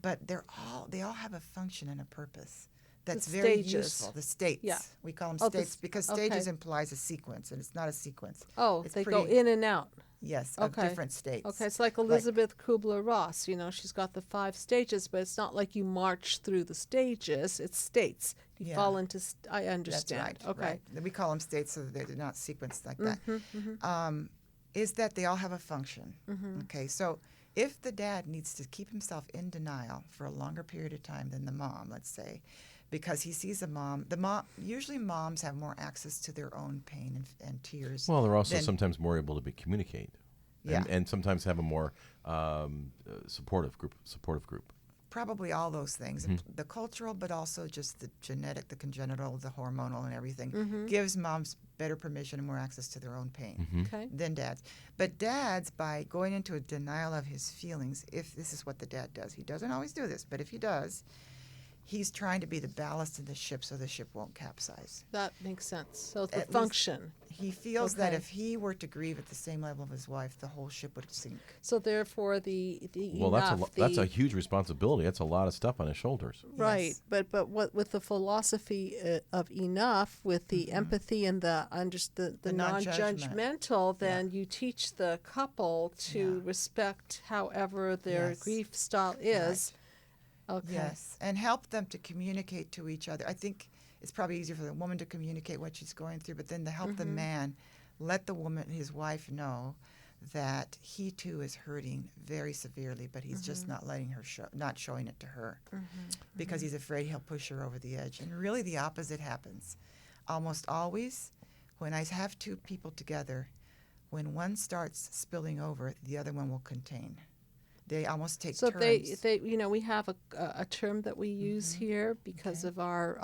But they all have a function and a purpose that's very useful. The states. Yeah. We call them states because stages implies a sequence, and it's not a sequence. Oh, they go in and out. Yes, of different states. Okay, it's like Elizabeth Kubler-Ross. She's got the 5 stages, but it's not like you march through the stages. It's states. You fall into. I understand. That's right. Okay. Right. We call them states so that they're not sequenced like that. Is that they all have a function. Okay, so if the dad needs to keep himself in denial for a longer period of time than the mom, let's say, because he sees a mom. Usually moms have more access to their own pain and tears. Well, they're also than- sometimes more able to communicate, Yeah. and sometimes have a more supportive group. Probably all those things, Mm-hmm. the cultural, but also just the genetic, the congenital, the hormonal, and everything, Mm-hmm. gives moms better permission and more access to their own pain Mm-hmm. Okay. than dads. But dads, by going into a denial of his feelings, if this is what the dad does, he doesn't always do this, but if he does, he's trying to be the ballast in the ship so the ship won't capsize. That makes sense. So the At least- function. He feels that Okay. if he were to grieve at the same level of his wife, the whole ship would sink. So therefore, the Well, that's a the- huge responsibility. That's a lot of stuff on his shoulders. right. Yes. But what with the philosophy of enough, with the empathy and the The non-judgment. non-judgmental, then you teach the couple to Yeah. respect however their Yes. grief style is. Okay. Yes, and help them to communicate to each other. I think it's probably easier for the woman to communicate what she's going through, but then to help the man, let the woman, his wife, know that he too is hurting very severely, but he's just not letting her not showing it to her, because he's afraid he'll push her over the edge. And really, the opposite happens. Almost always, when I have two people together, when one starts spilling over, the other one will contain. They almost take So turns. they we have a term that we use here because of our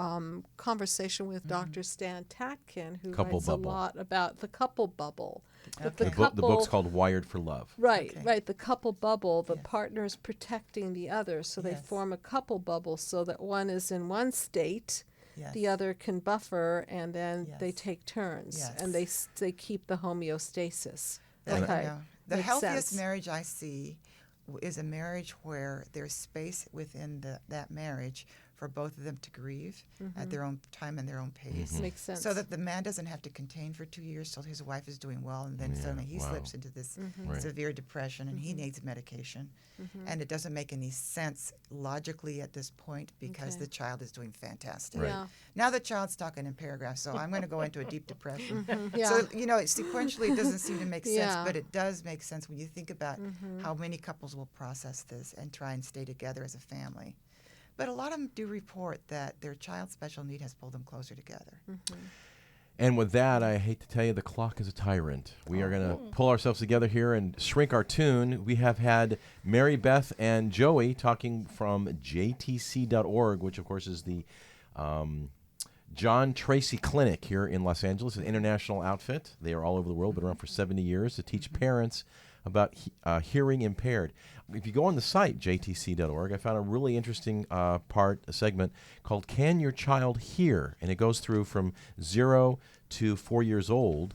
conversation with Dr. Stan Tatkin, who Couple writes bubble. a lot about the couple bubble. That Okay. The book's called Wired for Love. Right, Okay. right. The couple bubble, the Yes. partner's protecting the other. So they Yes. form a couple bubble so that one is in one state, Yes. the other can buffer, and then they Yes. take turns. Yes. And they keep the homeostasis. That- Okay. yeah. The Makes healthiest sense. marriage I see is a marriage where there's space within that marriage for both of them to grieve at their own time and their own pace. Makes sense. So that the man doesn't have to contain for 2 years till his wife is doing well, and then Yeah, suddenly he wow. slips into this Right. severe depression, and he needs medication. And it doesn't make any sense logically at this point because Okay. the child is doing fantastic. Right. Yeah. Now the child's talking in paragraphs, so I'm going to go into a deep depression. Yeah. So, sequentially it doesn't seem to make sense, Yeah. but it does make sense when you think about how many couples will process this and try and stay together as a family. But a lot of them do report that their child's special need has pulled them closer together. And with that, I hate to tell you, the clock is a tyrant. We are going to pull ourselves together here and shrink our tune. We have had Mary Beth and Joey talking from jtc.org, which, of course, is the John Tracy Clinic here in Los Angeles, an international outfit. They are all over the world, been around for 70 years to teach parents about hearing impaired. If you go on the site, jtc.org, I found a really interesting a segment called Can Your Child Hear? And it goes through from 0 to 4 years old,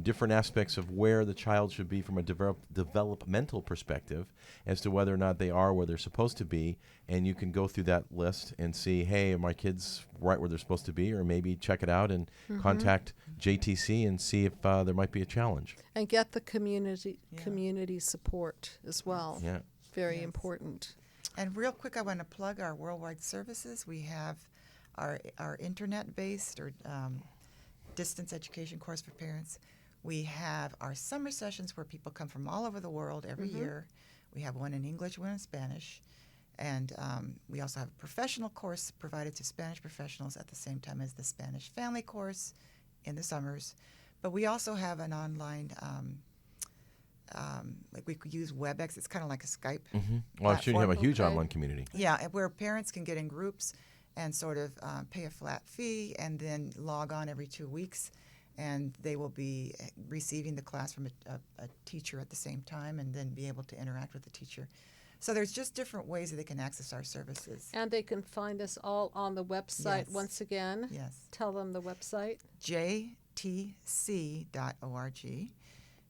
different aspects of where the child should be from a developmental perspective as to whether or not they are where they're supposed to be. And you can go through that list and see, hey, are my kids right where they're supposed to be? Or maybe check it out and contact JTC and see if there might be a challenge. And get the community support as well. Yeah. Very Yes. important. And real quick, I want to plug our worldwide services. We have our internet-based or distance education course for parents. We have our summer sessions where people come from all over the world every year. We have one in English, one in Spanish. And we also have a professional course provided to Spanish professionals at the same time as the Spanish family course in the summers. But we also have an online, like we could use WebEx. It's kind of like a Skype. Well, I'm sure you have a platform. huge Okay. online community. Yeah, where parents can get in groups and sort of pay a flat fee and then log on every 2 weeks. And they will be receiving the class from a teacher at the same time and then be able to interact with the teacher. So there's just different ways that they can access our services. And they can find us all on the website Yes. once again. Yes. Tell them the website. jtc.org.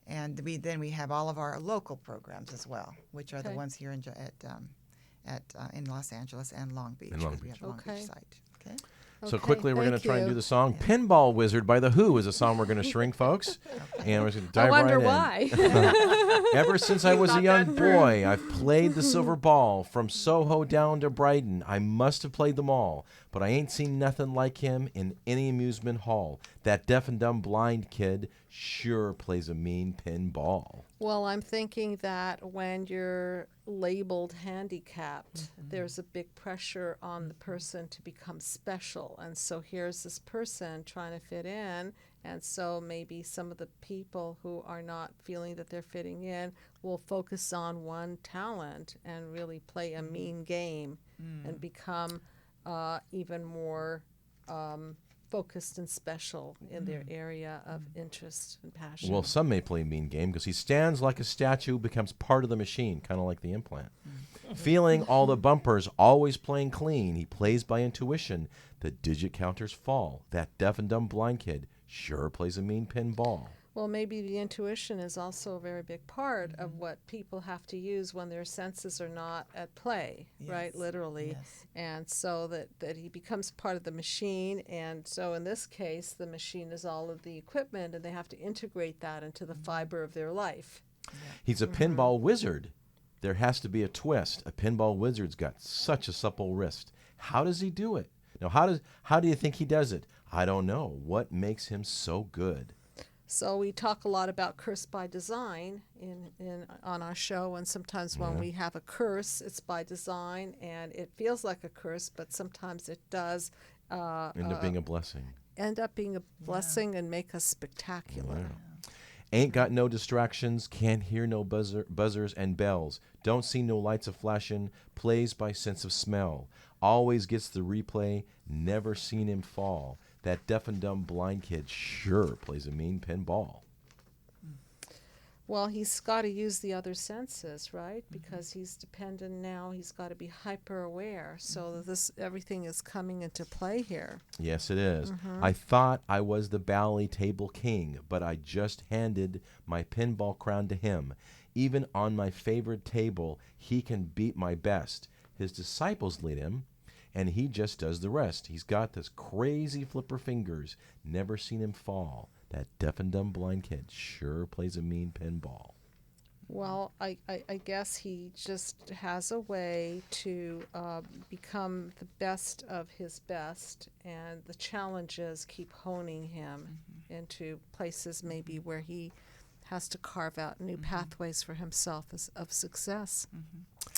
And we have all of our local programs as well, which are the Okay. ones here in Los Angeles and Long Beach. In Long 'Cause we Beach. have Long Okay. Beach site. Okay. So Okay, quickly, we're going to thank try and you. do the song "Pinball Wizard" by The Who is a song we're going to string, folks. And we're just going to dive I wonder right in. why. Ever since I was a Not young that boy, I've played the silver ball from Soho down to Brighton. I must have played them all, but I ain't seen nothing like him in any amusement hall. That deaf and dumb blind kid sure plays a mean pinball. Well, I'm thinking that when you're labeled handicapped, there's a big pressure on the person to become special. And so here's this person trying to fit in. And so maybe some of the people who are not feeling that they're fitting in will focus on one talent and really play a mean game and become even more focused and special in their area of interest and passion. Well, some may play a mean game because he stands like a statue, becomes part of the machine, kind of like the implant. Feeling all the bumpers, always playing clean. He plays by intuition. The digit counters fall. That deaf and dumb blind kid sure plays a mean pinball. Well, maybe the intuition is also a very big part of what people have to use when their senses are not at play, right? Literally. Yes. And so that he becomes part of the machine. And so in this case, the machine is all of the equipment, and they have to integrate that into the fiber of their life. He's a pinball wizard. There has to be a twist. A pinball wizard's got such a supple wrist. How does he do it? Now, how do you think he does it? I don't know. What makes him so good? So we talk a lot about curse by design on our show, and sometimes when we have a curse, it's by design, and it feels like a curse, but sometimes it does End up being a blessing. end up being a blessing and make us spectacular. Ain't got no distractions, can't hear no buzzers and bells, don't see no lights a flashing, plays by sense of smell, always gets the replay, never seen him fall. That deaf and dumb blind kid sure plays a mean pinball. Well, he's got to use the other senses, right? Because he's dependent now. He's got to be hyper aware. So this everything is coming into play here. Yes, it is. I thought I was the bally table king, but I just handed my pinball crown to him. Even on my favorite table, he can beat my best. His disciples lead him, and he just does the rest. He's got this crazy flipper fingers. Never seen him fall. That deaf and dumb blind kid sure plays a mean pinball. Well, I guess he just has a way to become the best of his best, and the challenges keep honing him into places maybe where he has to carve out new pathways for himself of success.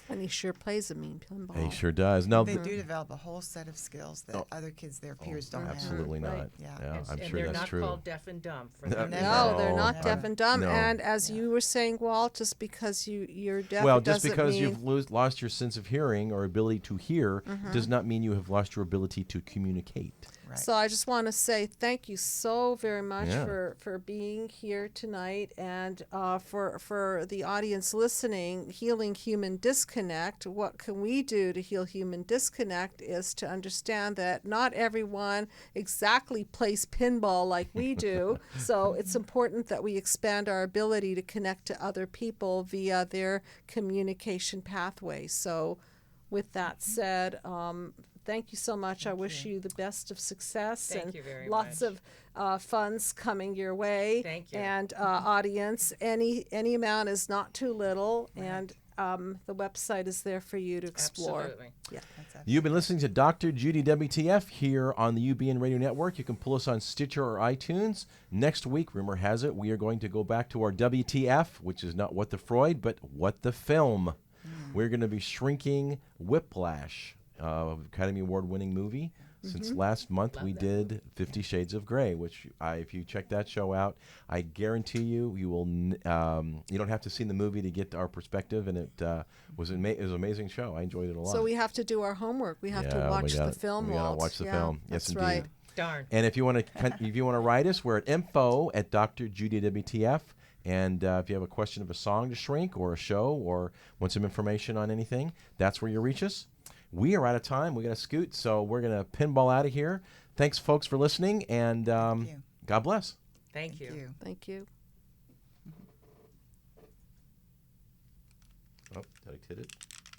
And he sure plays a mean pinball. He sure does. Now, They do develop a whole set of skills that other kids, their peers, don't have. absolutely not. Right. Yeah. I'm and sure they're that's not true. called deaf and dumb. For No, them. No, they're not No. deaf and dumb. No. And as you were saying, Walt, just because you're deaf, Well, it just doesn't because mean you've lost your sense of hearing or ability to hear does not mean you have lost your ability to communicate. Right. So I just want to say thank you so very much Yeah. for being here tonight, and for the audience listening. Healing human disconnect. What can we do to heal human disconnect is to understand that not everyone exactly plays pinball like we do. So it's important that we expand our ability to connect to other people via their communication pathways. So with that said, thank you so much. I wish you the best of success Thank and you very lots much. of funds coming your way. Thank you. And audience, any amount is not too little, and the website is there for you to explore. Absolutely. Yeah. You've been listening to Dr. Judy WTF here on the UBN Radio Network. You can pull us on Stitcher or iTunes. Next week, rumor has it, we are going to go back to our WTF, which is not What the Freud, but What the Film. We're going to be shrinking Whiplash, Academy Award-winning movie. Since last month, we did 50 Shades of Grey, which if you check that show out, I guarantee you will. You don't have to see the movie to get our perspective, and it was an amazing show. I enjoyed it a lot. So we have to do our homework. We have to watch the film. We gotta Walt. watch the Yeah, film. Yes, that's indeed. right. Darn. And if you want to write us, we're at info@DrJudyWTF. And if you have a question of a song to shrink or a show or want some information on anything, that's where you reach us. We are out of time. We got to scoot, so we're going to pinball out of here. Thanks, folks, for listening, and you. God bless. Thank you. Thank you. Oh, did I hit it?